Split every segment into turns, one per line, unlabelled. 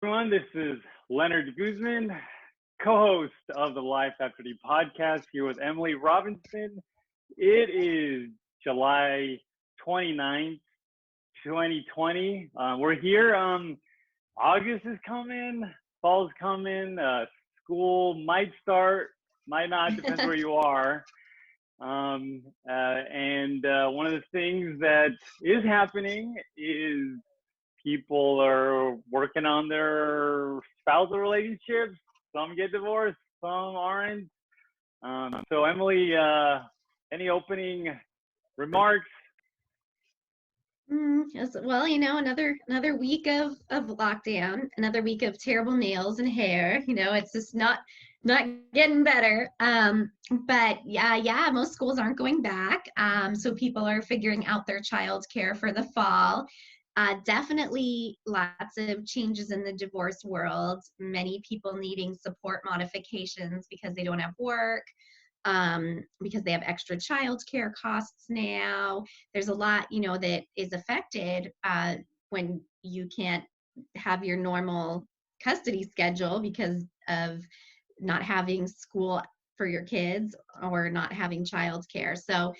Everyone. This is Leonard Guzman, co-host of the Life After D podcast here with Emily Robinson. It is July 29th, 2020. We're here. August is coming, fall's coming, school might start, might not, depends where you are. And one of the things that is happening is people are working on their spousal relationships. Some get divorced, some aren't. So Emily, any opening remarks?
Well, another week of lockdown, another week of terrible nails and hair. It's just not getting better. But yeah, most schools aren't going back. So people are figuring out their child care for the fall. Definitely lots of changes in the divorce world. Many people needing support modifications because they don't have work, because they have extra childcare costs now. There's a lot, that is affected when you can't have your normal custody schedule because of not having school for your kids or not having childcare. So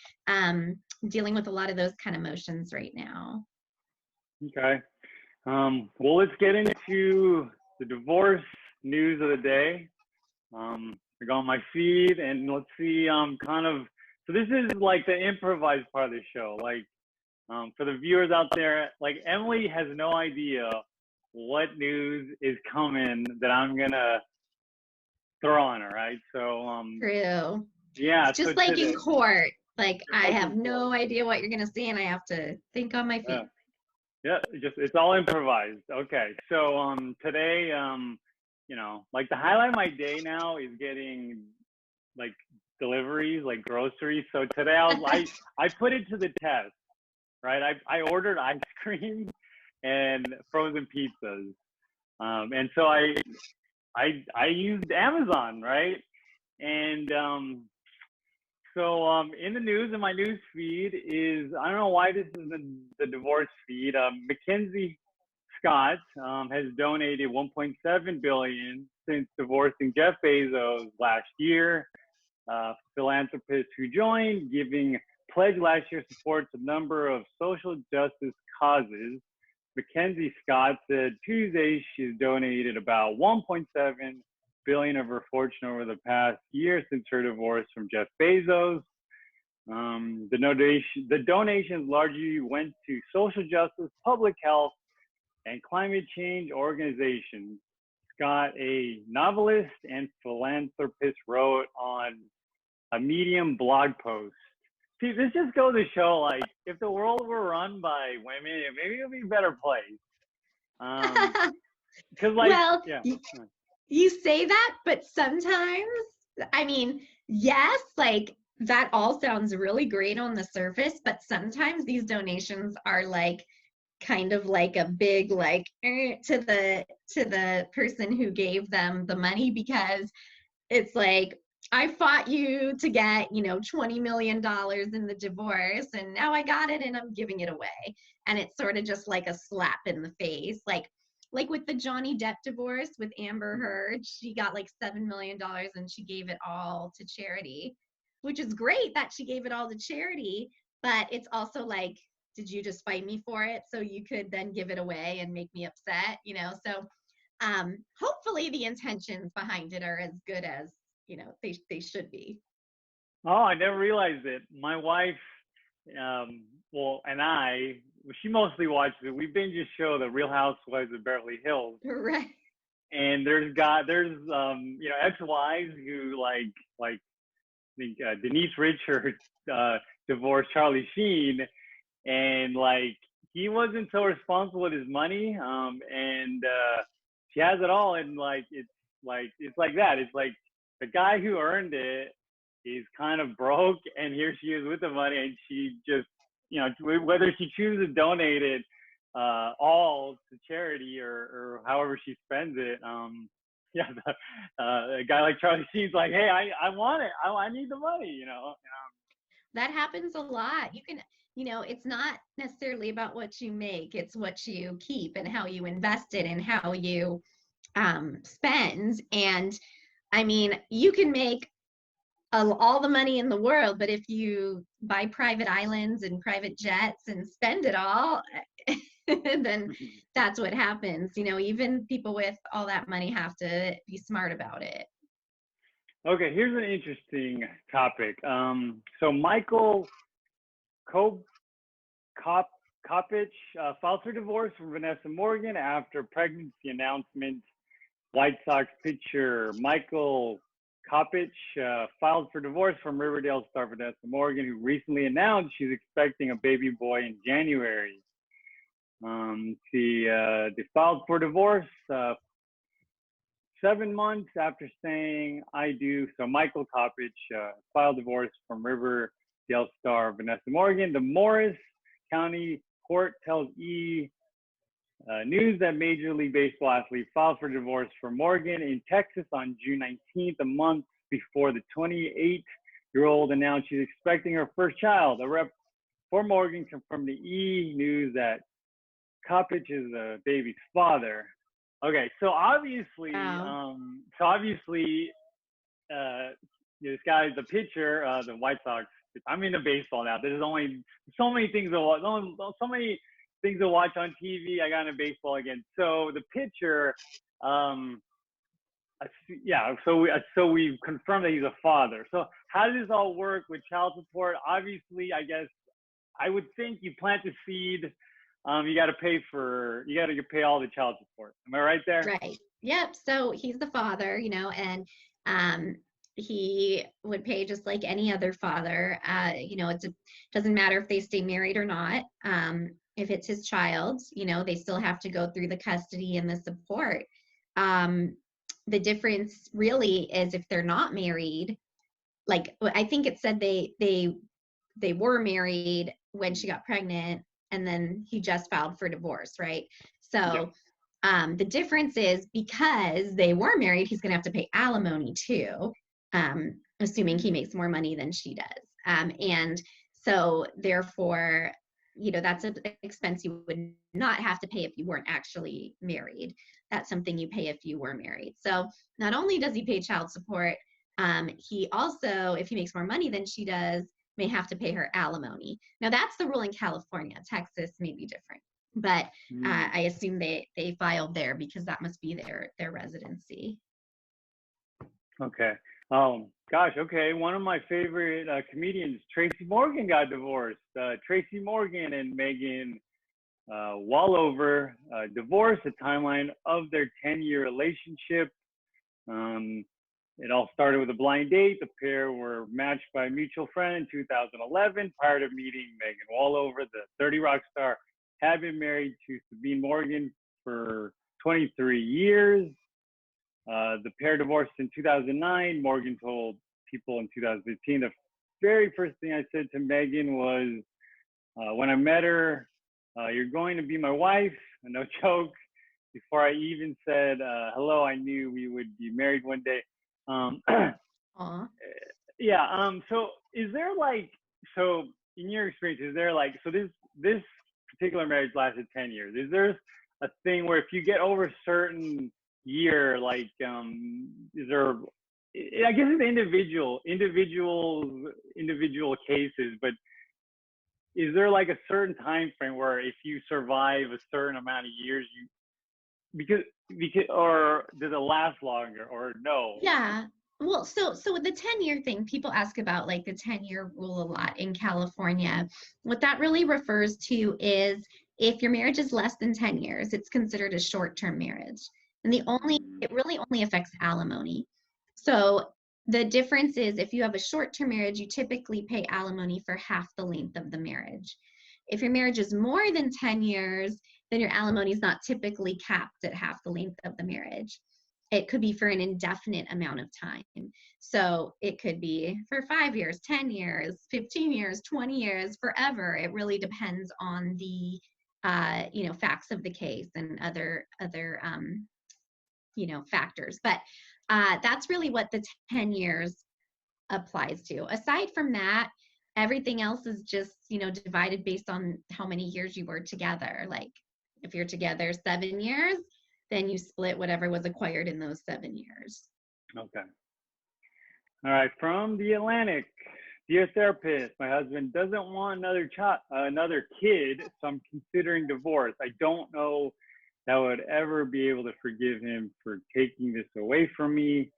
dealing with a lot of those kind of emotions right now.
Okay. Well, let's get into the divorce news of the day. I got on my feed and let's see, so this is like the improvised part of the show. Like, for the viewers out there, like Emily has no idea what news is coming that I'm gonna throw on her, right? So,
True.
yeah.
It's just
So
like
today,
in court. Like I
like
have no idea what you're gonna say, and I have to think on my
yeah,
feet.
yeah, it's all improvised. Okay. So, today, like the highlight of my day now is getting like deliveries, like groceries. So today I put it to the test, right? I ordered ice cream and frozen pizzas. And so I used Amazon, right? And in the news, in my news feed is, I don't know why this is the divorce feed. Mackenzie Scott has donated 1.7 billion since divorcing Jeff Bezos last year. Philanthropists who joined, giving pledge last year supports a number of social justice causes. Mackenzie Scott said Tuesday she's donated about 1.7 billion of her fortune over the past year since her divorce from Jeff Bezos. The donations largely went to social justice, public health, and climate change organizations. Scott, a novelist and philanthropist, wrote on a Medium blog post. See, this just goes to show, like, if the world were run by women, maybe it would be a better place. Because, like,
Well,
yeah.
you say that, but sometimes, yes, like that all sounds really great on the surface, but sometimes these donations are like kind of like a big to the person who gave them the money, because it's like, I fought you to get, $20 million in the divorce, and now I got it and I'm giving it away. And it's sort of just like a slap in the face. Like with the Johnny Depp divorce with Amber Heard, she got like $7 million and she gave it all to charity, which is great that she gave it all to charity. But it's also like, did you just fight me for it so you could then give it away and make me upset? So hopefully the intentions behind it are as good as they should be.
Oh, I never realized it. My wife, and she mostly watches it. We binge a show, The Real Housewives of Beverly Hills.
Right.
And there's ex-wives who I think Denise Richards divorced Charlie Sheen, and like he wasn't so responsible with his money, and she has it all, and it's like that. It's like the guy who earned it is kind of broke, and here she is with the money, and she just, whether she chooses to donate it all to charity or however she spends it. Yeah, a guy like Charlie Sheen's like, hey, I want it. I need the money.
That happens a lot. it's not necessarily about what you make, it's what you keep and how you invest it and how you spend. And I mean, you can make all the money in the world, but if you buy private islands and private jets and spend it all, then that's what happens. Even people with all that money have to be smart about it.
Okay, here's an interesting topic. So Michael Kopich filed for divorce from Vanessa Morgan after pregnancy announcement. White Sox pitcher Michael Kopich filed for divorce from Riverdale star Vanessa Morgan, who recently announced she's expecting a baby boy in January. They filed for divorce 7 months after saying "I do." So Michael Kopich filed divorce from Riverdale star Vanessa Morgan. The Morris County Court tells News that Major League Baseball athlete filed for divorce from Morgan in Texas on June 19th, a month before the 28-year-old announced she's expecting her first child. A rep for Morgan confirmed to News that Kopich is the baby's father. Okay, so obviously,
Wow.
This guy's the pitcher, the White Sox. I'm into baseball now. There's only so many things to watch. So many things to watch on TV. I got into baseball again. So the pitcher, so we've confirmed that he's a father. So how does this all work with child support? Obviously, I guess I would think you plant the seed. You got to pay all the child support. Am I right there?
Right. Yep. So he's the father, and he would pay just like any other father. It doesn't matter if they stay married or not. If it's his child, they still have to go through the custody and the support. The difference really is if they're not married. Like I think it said they were married when she got pregnant, and then he just filed for divorce, right? So the difference is because they were married, he's going to have to pay alimony too, assuming he makes more money than she does. And so therefore, that's an expense you would not have to pay if you weren't actually married. That's something you pay if you were married. So not only does he pay child support, he also, if he makes more money than she does, may have to pay her alimony. Now that's the rule in California. Texas may be different, but I assume they filed there because that must be their residency.
Okay. Gosh. Okay. One of my favorite comedians, Tracy Morgan, got divorced. Tracy Morgan and Megan Wallover divorced. The timeline of their 10-year relationship. It all started with a blind date. The pair were matched by a mutual friend in 2011. Prior to meeting Megan Wallover, the 30 Rock star had been married to Sabine Morgan for 23 years. The pair divorced in 2009. Morgan told People in 2015, the very first thing I said to Megan was, when I met her, "You're going to be my wife," no joke. Before I even said hello, I knew we would be married one day. Yeah. So is there so in your experience, is there so this particular marriage lasted 10 years. Is there a thing where if you get over a certain year, is there, I guess it's individual cases, but is there a certain time frame where if you survive a certain amount of years, because or does it last longer or no?
Yeah. Well, so with the 10-year thing, people ask about the 10-year rule a lot in California. What that really refers to is if your marriage is less than 10 years, it's considered a short-term marriage. And it really only affects alimony. So the difference is if you have a short-term marriage, you typically pay alimony for half the length of the marriage. If your marriage is more than 10 years, then your alimony is not typically capped at half the length of the marriage. It could be for an indefinite amount of time. So it could be for 5 years, 10 years, 15 years, 20 years, forever. It really depends on the facts of the case and other factors. But that's really what the 10 years applies to. Aside from that, everything else is just, divided based on how many years you were together. Like if you're together 7 years, then you split whatever was acquired in those 7 years.
Okay. All right. From the Atlantic, dear therapist, my husband doesn't want another kid, so I'm considering divorce. I don't know that I would ever be able to forgive him for taking this away from me.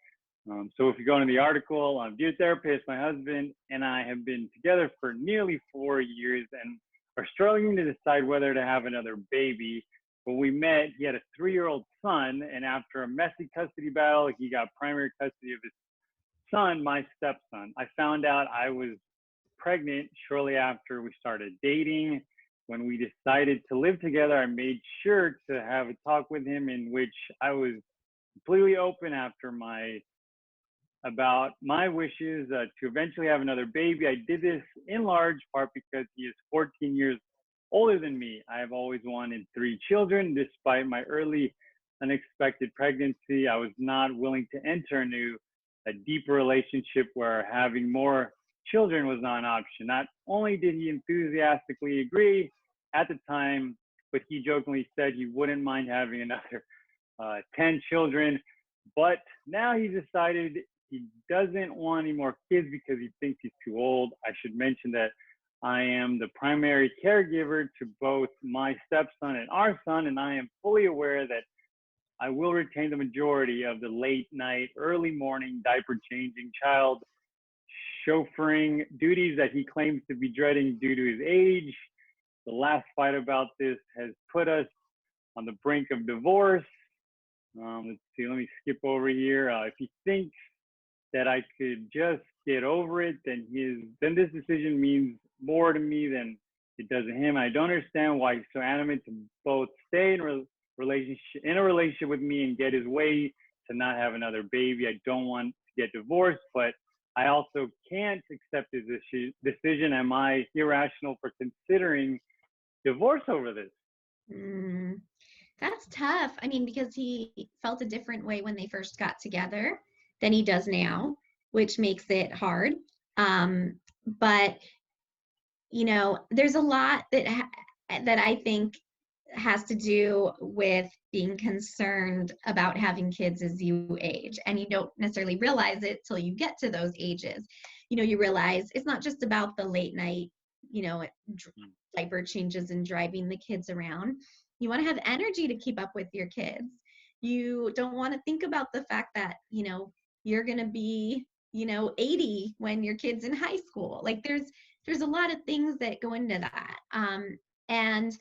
So if you go into the article, dear therapist, my husband and I have been together for nearly 4 years and are struggling to decide whether to have another baby. When we met, he had a 3-year-old son, and after a messy custody battle, he got primary custody of his son, my stepson. I found out I was pregnant shortly after we started dating. When we decided to live together, I made sure to have a talk with him in which I was completely open about my wishes to eventually have another baby. I did this in large part because he is 14 years older than me. I have always wanted 3 children. Despite my early unexpected pregnancy, I was not willing to enter into a deeper relationship where having more children was not an option. Not only did he enthusiastically agree at the time, but he jokingly said he wouldn't mind having another 10 children. But now he's decided he doesn't want any more kids because he thinks he's too old. I should mention that I am the primary caregiver to both my stepson and our son, and I am fully aware that I will retain the majority of the late night, early morning diaper changing, child chauffeuring duties that he claims to be dreading due to his age. The last fight about this has put us on the brink of divorce. Let's see, let me skip over here. If he thinks that I could just get over it, then this decision means more to me than it does to him. I don't understand why he's so adamant to both stay in a relationship with me and get his way to not have another baby. I don't want to get divorced, but I also can't accept his decision. Am I irrational for considering divorce over this?
That's tough. I mean, because he felt a different way when they first got together than he does now, which makes it hard. But there's a lot that I think has to do with being concerned about having kids as you age, and you don't necessarily realize it till you get to those ages. You realize it's not just about the late night, diaper changes and driving the kids around. You want to have energy to keep up with your kids. You don't want to think about the fact that, you're going to be, 80 when your kid's in high school. Like there's a lot of things that go into that. And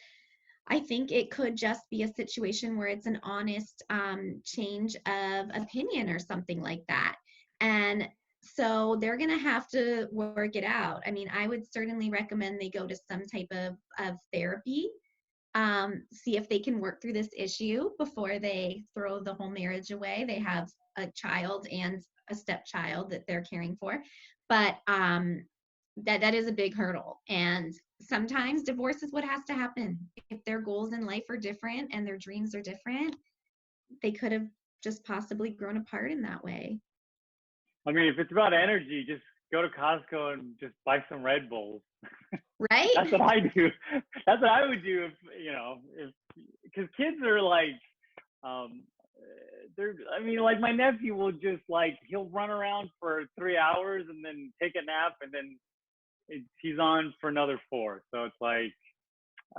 I think it could just be a situation where it's an honest change of opinion or something like that. And so they're going to have to work it out. I mean, I would certainly recommend they go to some type of therapy, see if they can work through this issue before they throw the whole marriage away. They have a child and a stepchild that they're caring for. But that is a big hurdle. And sometimes divorce is what has to happen. If their goals in life are different and their dreams are different, they could have just possibly grown apart in that way.
I mean, if it's about energy, just go to Costco and just buy some Red Bulls.
Right?
That's what I do. That's what I would do because kids are like, like my nephew will just he'll run around for 3 hours and then take a nap and then he's on for another 4. So it's like,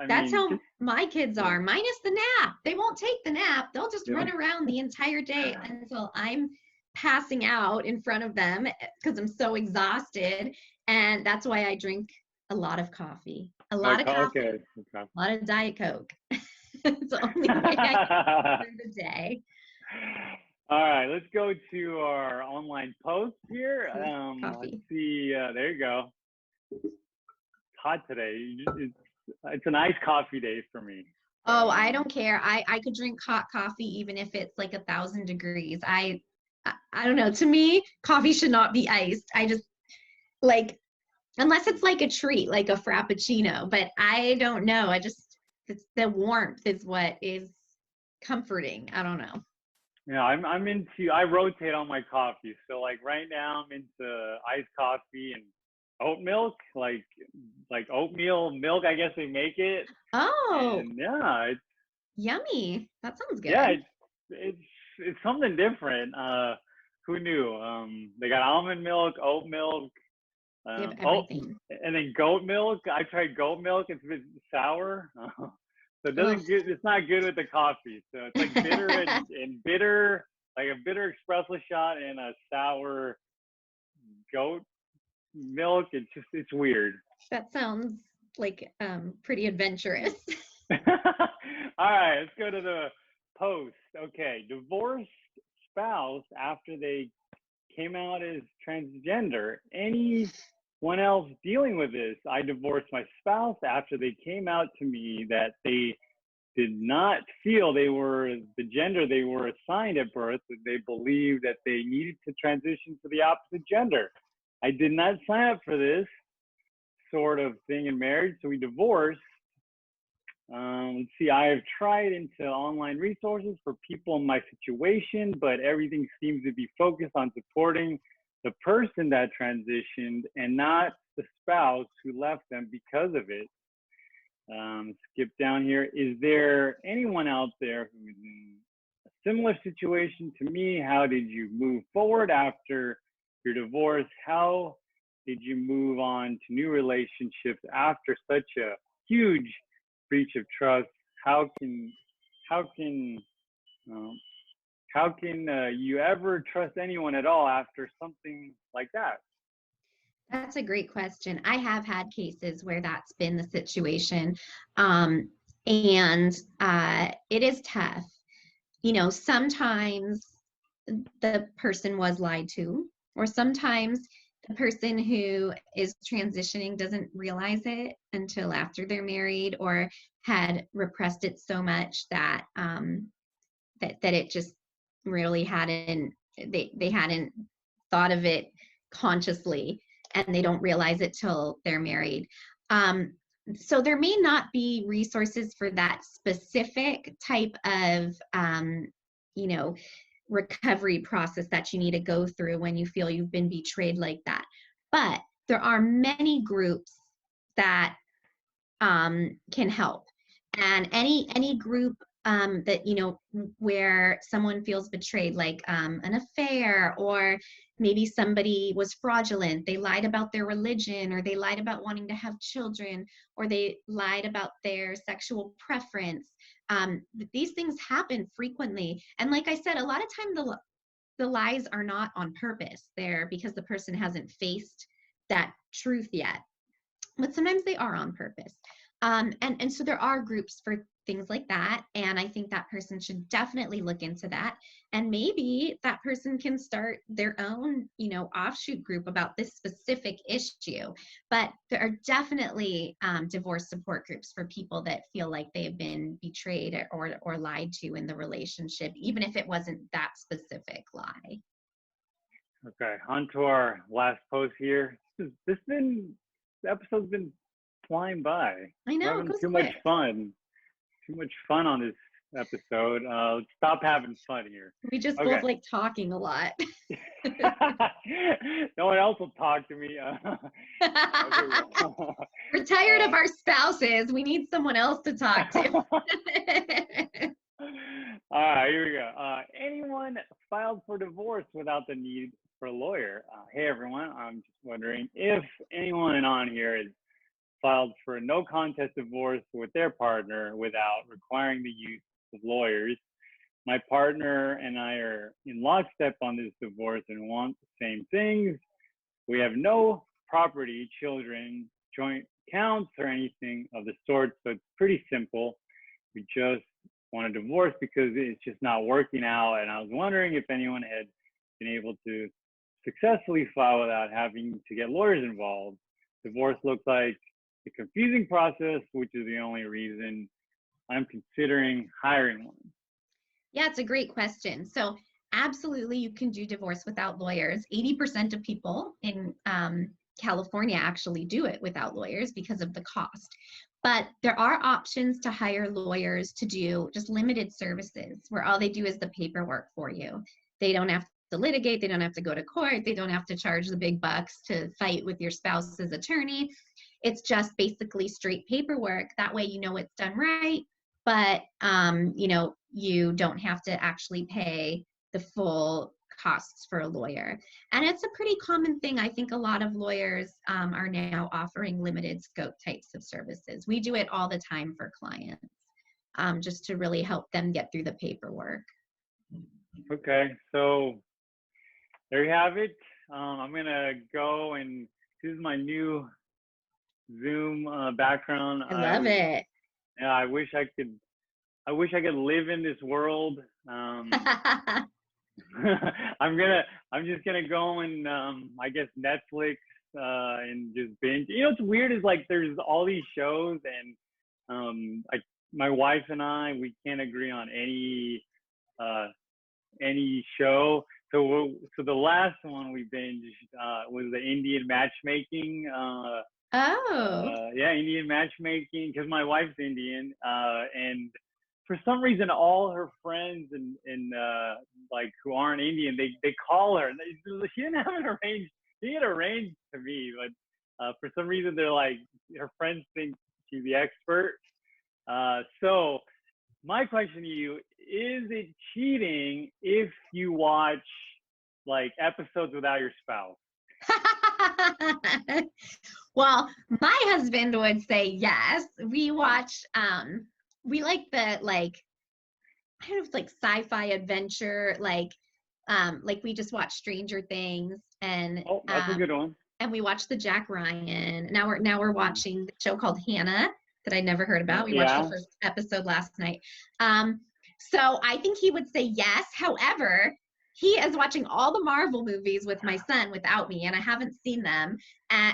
that's how my kids are, minus the nap. They won't take the nap. They'll just run around the entire day until I'm passing out in front of them because I'm so exhausted. And that's why I drink a lot of coffee, a lot of Diet Coke. It's the only way I can through the day.
All right, let's go to our online post here.
Coffee.
Let's see. There you go. It's hot today. It's an iced coffee day for me.
Oh, I don't care. I could drink hot coffee even if it's 1,000 degrees. I don't know. To me, coffee should not be iced. I just unless it's a treat, like a frappuccino. But I don't know. It's the warmth is what is comforting. I don't know.
Yeah, I rotate on my coffee. So right now I'm into iced coffee, and oat milk, like oatmeal milk, I guess they make it.
Oh,
And yeah,
yummy. That sounds
yeah,
good.
it's something different. Who knew? They got almond milk, oat milk,
They have
oh,
everything.
and then goat milk. I tried goat milk. It's a bit sour, so it
Oh.
doesn't good. It's not good with the coffee. So it's like bitter and bitter, like a bitter espresso shot and a sour goat milk. It's weird.
That sounds like pretty adventurous.
All right, let's go to the post. Okay, divorced spouse after they came out as transgender. Anyone else dealing with this? I divorced my spouse after they came out to me that they did not feel they were the gender they were assigned at birth, that they believed that they needed to transition to the opposite gender. I did not sign up for this sort of thing in marriage, so we divorced. Let's see, I have tried into online resources for people in my situation, but everything seems to be focused on supporting the person that transitioned and not the spouse who left them because of it. Skip down here. Is there anyone out there who's in a similar situation to me? How did you move forward after your divorce? How did you move on to new relationships after such a huge breach of trust? How can you ever trust anyone at all after something like that?
That's a great question. I have had cases where that's been the situation. And it is tough. You know, sometimes the person was lied to, or sometimes the person who is transitioning doesn't realize it until after they're married, or had repressed it so much that that it just really they hadn't thought of it consciously, and they don't realize it till they're married. So there may not be resources for that specific type of you know, recovery process that you need to go through when you feel you've been betrayed like that. But there are many groups that can help, and any group that, you know, where someone feels betrayed, like an affair, or maybe somebody was fraudulent, they lied about their religion, or they lied about wanting to have children, or they lied about their sexual preference. These things happen frequently, and like I said, a lot of time the lies are not on purpose. They're because the person hasn't faced that truth yet, but sometimes they are on purpose. And so there are groups for things like that. And I think that person should definitely look into that. And maybe that person can start their own, you know, offshoot group about this specific issue. But there are definitely divorce support groups for people that feel like they've been betrayed or lied to in the relationship, even if it wasn't that specific lie.
Okay, on to our last post here. This episode's been flying by.
I know,
We're
it
having
goes
too much
quick.
fun. Too much fun on this episode. Let's stop having fun here.
We just
Okay.
both like talking a lot.
No one else will talk to me.
We're tired of our spouses. We need someone else to talk to.
All right, here we go. Anyone filed for divorce without the need for a lawyer? Hey, everyone. I'm just wondering if anyone on here has filed for a no contest divorce with their partner without requiring the use of lawyers. My partner and I are in lockstep on this divorce and want the same things. We have no property, children, joint accounts, or anything of the sort, so it's pretty simple. We just want a divorce because it's just not working out, and I was wondering if anyone had been able to successfully file without having to get lawyers involved. Divorce looks like a confusing process, which is the only reason I'm considering hiring one.
Yeah, it's a great question. So absolutely, you can do divorce without lawyers. 80% of people in California actually do it without lawyers because of the cost. But there are options to hire lawyers to do just limited services where all they do is the paperwork for you. They don't have to litigate. They don't have to go to court. They don't have to charge the big bucks to fight with your spouse's attorney. It's just basically straight paperwork. That way, you know, it's done right, but, you know, you don't have to actually pay the full costs for a lawyer. And it's a pretty common thing. I think a lot of lawyers are now offering limited scope types of services. We do it all the time for clients, just to really help them get through the paperwork.
Okay, so there you have it. I'm gonna go, and this is my new Zoom background.
I love it.
Yeah, I wish I could live in this world. I'm just gonna go and I guess Netflix and just binge. You know what's weird is like there's all these shows, and like my wife and I, we can't agree on any show. So the last one we binged was the Indian matchmaking. Yeah, Indian matchmaking, because my wife's Indian, and for some reason all her friends and like who aren't Indian, they call her. She didn't have it arranged. She had arranged to me, but for some reason they're like, her friends think she's the expert. So my question to you, is it cheating if you watch like episodes without your spouse?
Well, my husband would say yes. We watch, we like the kind of like sci-fi adventure, like we just watched Stranger Things, and
Oh, that's a good one.
And we watched the Jack Ryan. Now we're watching the show called Hannah that I never heard about. We watched the first episode last night. So I think he would say yes. However, he is watching all the Marvel movies with my son without me, and I haven't seen them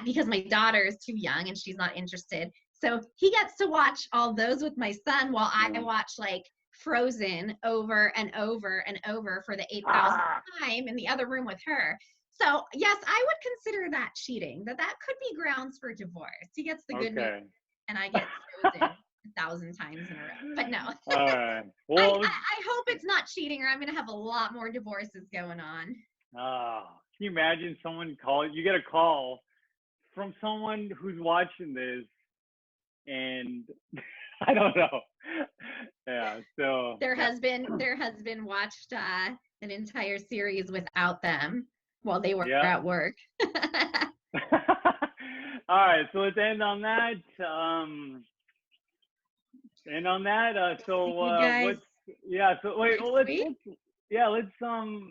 because my daughter is too young and she's not interested. So he gets to watch all those with my son while I watch like Frozen over and over and over for the 8,000th time in the other room with her. So yes, I would consider that cheating. That could be grounds for divorce. He gets the good news, and I get Frozen 1,000 times in a row. But no.
All right. Well,
I hope it's not cheating, or I'm going to have a lot more divorces going on.
Can you imagine someone you get a call from someone who's watching this, and I don't know. Yeah, so
their husband watched an entire series without them while they were at work.
All right, so let's end on that. Let's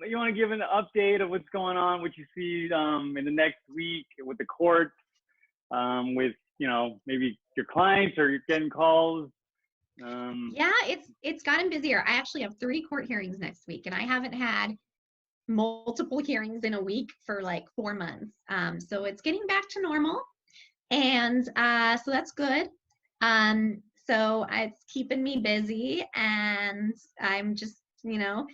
you want to give an update of what's going on, what you see in the next week with the court, with, you know, maybe your clients, or you're getting calls.
Yeah, it's gotten busier. I actually have 3 court hearings next week, and I haven't had multiple hearings in a week for like 4 months. So it's getting back to normal, and so that's good. So it's keeping me busy, and I'm just, you know,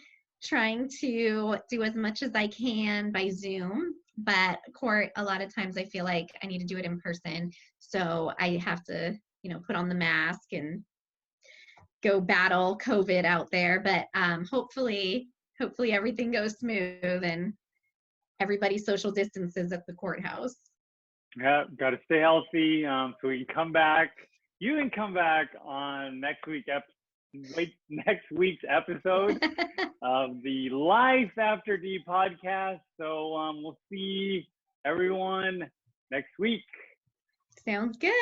trying to do as much as I can by Zoom. But court, a lot of times I feel like I need to do it in person, so I have to, you know, put on the mask and go battle COVID out there. But hopefully everything goes smooth and everybody social distances at the courthouse.
Yeah, got to stay healthy so we can come back. You can come back on next week's episode of the Life After D podcast. So we'll see everyone next week.
Sounds good.